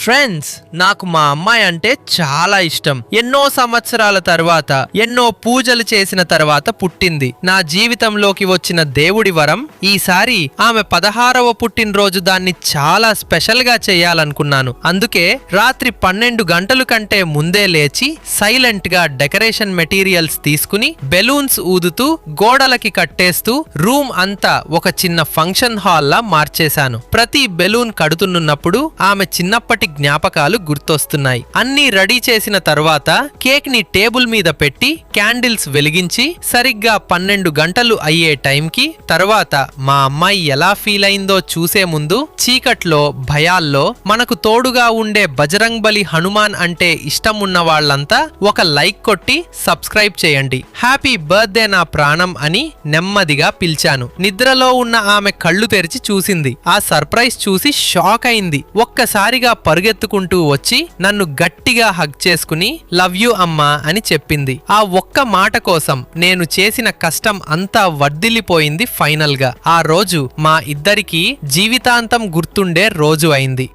Friends, నాకు మా అమ్మాయి అంటే చాలా ఇష్టం. ఎన్నో సంవత్సరాల తర్వాత, ఎన్నో పూజలు చేసిన తర్వాత పుట్టింది. నా జీవితంలోకి వచ్చిన దేవుడి వరం. ఈసారి ఆమె 16వ పుట్టినరోజు దాన్ని చాలా స్పెషల్ గా చేయాలనుకున్నాను. అందుకే రాత్రి 12 గంటల కంటే ముందే లేచి సైలెంట్ గా డెకరేషన్ మెటీరియల్స్ తీసుకుని బెలూన్స్ ఊదుతూ గోడలకి కట్టేస్తూ రూమ్ అంతా ఒక చిన్న ఫంక్షన్ హాల్ లా మార్చేశాను. ప్రతి బెలూన్ కడుతున్నప్పుడు ఆమె చిన్నప్పటి జ్ఞాపకాలు గుర్తొస్తున్నాయి. అన్నీ రెడీ చేసిన తర్వాత కేక్ ని టేబుల్ మీద పెట్టి క్యాండిల్స్ వెలిగించి సరిగ్గా 12 గంటలు అయ్యే టైంకి తర్వాత మా అమ్మాయి ఎలా ఫీల్ అయిందో చూసే ముందు చీకట్లో భయాల్లో మనకు తోడుగా ఉండే బజరంగ్బలి హనుమాన్ అంటే ఇష్టం ఉన్న వాళ్ళంతా ఒక లైక్ కొట్టి సబ్స్క్రైబ్ చేయండి. హ్యాపీ బర్త్డే నా ప్రాణం అని నెమ్మదిగా పిలిచాను. నిద్రలో ఉన్న ఆమె కళ్ళు తెరిచి చూసింది. ఆ సర్ప్రైజ్ చూసి షాక్ అయింది. ఒక్కసారిగా పరుగెత్తుకుంటూ వచ్చి నన్ను గట్టిగా హగ్ చేసుకుని లవ్ యూ అమ్మా అని చెప్పింది. ఆ ఒక్క మాట కోసం నేను చేసిన కష్టం అంతా వర్ధిల్లిపోయింది. ఫైనల్ గా ఆ రోజు మా ఇద్దరికీ జీవితాంతం గుర్తుండే రోజు అయింది.